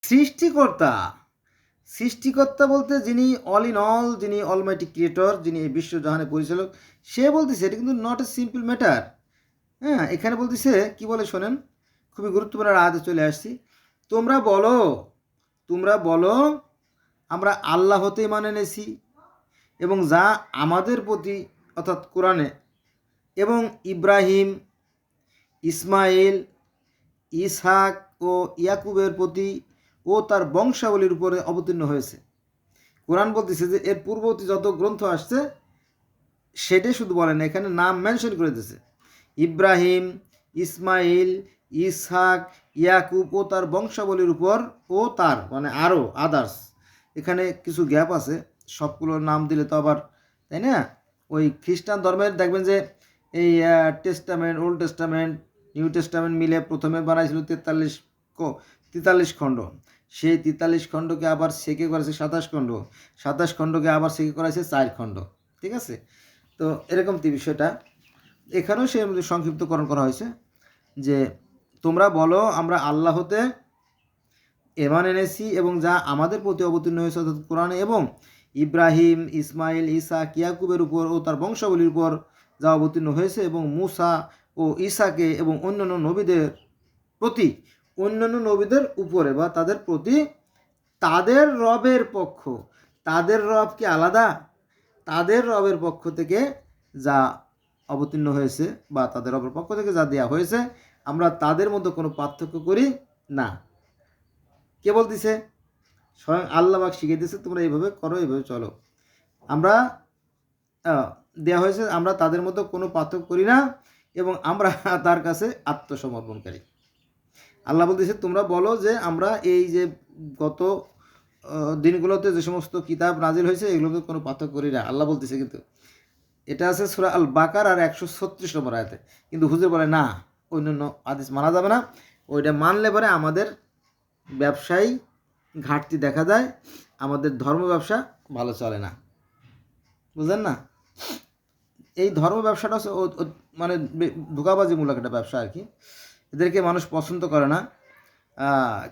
সৃষ্টিকর্তা, সৃষ্টিকর্তা বলতে যিনি অল ইন অল, যিনি অলমাইটি ক্রিয়েটর, যিনি এই বিশ্বজাহানের পরিচালক, সে বলতেছে এটা কিন্তু নট এ সিম্পল ম্যাটার। হ্যাঁ, এখানে বলতেছে কি বলে শোনেন, খুবই গুরুত্বপূর্ণ আয়াতে চলে আসছি। তোমরা বলো, তোমরা বলো আমরা আল্লাহ হতে মানে এনেছি এবং যা আমাদের প্রতি অর্থাৎ কোরআনে এবং ইব্রাহিম, ইসমাইল, ইসহাক ও ইয়াকুবের প্রতি ও তার বংশাবলীর উপরে অবতীর্ণ হয়েছে। কোরআন বলতেছে যে এর পূর্ববর্তী যত গ্রন্থ আসছে সেটাই শুধু বলে না, এখানে নাম মেনশন করে দিয়েছে। ইব্রাহিম, ইসমাইল, ইসহাক, ইয়াকুব ও তার বংশাবলীর উপর ও তার মানে আরও আদার্স, এখানে কিছু গ্যাপ আছে, সবগুলোর নাম দিলে তো আবার, তাই না? ওই খ্রিস্টান ধর্মের দেখবেন যে এই testament, old testament, new testament মিলে প্রথমে বানাইছিল 43 খণ্ড। সেই 43 খণ্ডকে আবার সেকে করেছে 27 খণ্ড, 27 খণ্ডকে আবার সেকে করেছে 4 খণ্ড। ঠিক আছে? তো এরকম বিষয়টা এখানেও সে সংক্ষিপ্তকরণ করা হয়েছে যে তোমরা বলো আমরা আল্লাহ হতে ঈমান এনেছি এবং যা আমাদের প্রতি অবতীর্ণ হয়েছে অর্থাৎ কোরআনে এবং ইব্রাহিম, ইসমাইল, ইসহাক, ইয়াকুবের উপর ও তার বংশাবলীর উপর যা অবতীর্ণ হয়েছে এবং মুসা ও ঈসাকে এবং অন্যান্য নবীদের প্রতি, অন্যান্য নবীদের উপরে বা তাদের প্রতি তাদের রবের পক্ষ, তাদের রব কি আলাদা? তাদের রবের পক্ষ থেকে যা অবতীর্ণ হয়েছে বা তাদের রবের পক্ষ থেকে যা দেওয়া হয়েছে আমরা তাদের মধ্যে কোনো পার্থক্য করি না। কে বলতেছে? স্বয়ং আল্লাহ পাক শিখিয়ে দিয়েছে তোমরা এইভাবে করো, এইভাবে চলো। আমরা দেওয়া হয়েছে আমরা তাদের মধ্যে কোনো পার্থক্য করি না এবং আমরা তার কাছে আত্মসমর্পণকারী। আল্লাহ বলতেছে তোমরা বলো যে আমরা এই যে গত দিনগুলোতে যে সমস্ত কিতাব নাজিল হয়েছে এগুলোতে কোনো পার্থক্য করি না, আল্লাহ বলতেছে। কিন্তু এটা আছে সূরা আল বাকার আর 136 নম্বর আয়াতে। কিন্তু হুজুর বলে না, অন্যান্য হাদিস মানা যাবে না, ওইটা মানলে পরে আমাদের ব্যবসায়ী ঘাটতি দেখা যায়, আমাদের ধর্ম ব্যবসা ভালো চলে না। বুঝলেন না? এই ধর্ম ব্যবসাটা মানে ধোঁকাবাজিমূলক একটা ব্যবসা আর কি। এদেরকে মানুষ পছন্দ করে না,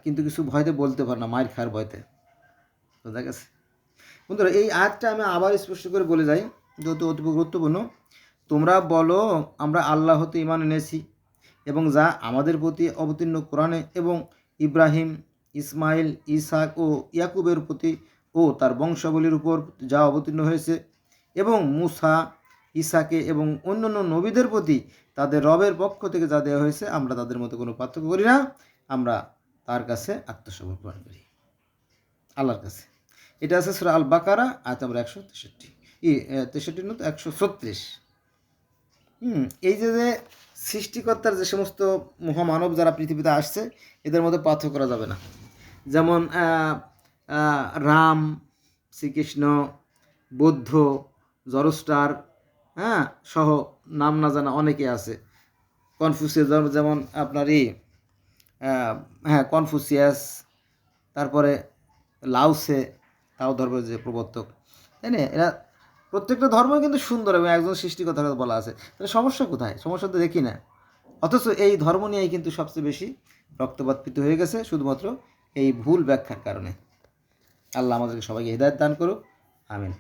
কিন্তু কিছু ভয়তে বলতে পারে না, মায়ের খাওয়ার ভয়তে। বোঝা গেছে বন্ধুরা? এই আয়াতটা আমি আবার স্পষ্ট করে বলে যাই, যেহেতু অতি গুরুত্বপূর্ণ। তোমরা বলো আমরা আল্লাহ হতে ঈমান এনেছি এবং যা আমাদের প্রতি অবতীর্ণ কোরআনে এবং ইব্রাহিম, ইসমাইল, ইসহাক ও ইয়াকুবের প্রতি ও তার বংশাবলীর উপর যা অবতীর্ণ হয়েছে এবং মুসা, ইসাকে এবং অন্যান্য নবীদের প্রতি তাদের রবের পক্ষ থেকে যা দেওয়া হয়েছে আমরা তাদের মধ্যে কোনো পার্থক্য করি না, আমরা তার কাছে আত্মসমর্পণ করি, আল্লাহর কাছে। এটা আছে সূরা আল বাকারা আয়াত নম্বর 163 না তো 136। এই যে সৃষ্টিকর্তার যে সমস্ত মহামানব যারা পৃথিবীতে আসছে এদের মধ্যে পার্থক্য করা যাবে না। যেমন রাম, শ্রীকৃষ্ণ, বৌদ্ধ, জরস্টার, হ্যাঁ সহ নাম না জানা অনেকে আছে। কনফুসিয়াস যেমন আপনারই কনফুসিয়াস, তারপরে লাউসে, তাও ধর্মের যে প্রবর্তক, তাই না? এরা প্রত্যেকটা ধর্ম কিন্তু সুন্দর এবং একজন সৃষ্টিকর্তার কথা বলা আছে। তাহলে সমস্যা কোথায়? সমস্যা তো দেখি না। অথচ এই ধর্ম নিয়েই কিন্তু সবচেয়ে বেশি রক্তপাত হয়ে গেছে শুধুমাত্র এই ভুল ব্যাখ্যার কারণে। আল্লাহ আমাদেরকে সবাইকে হিদায়াত দান করুক, আমিন।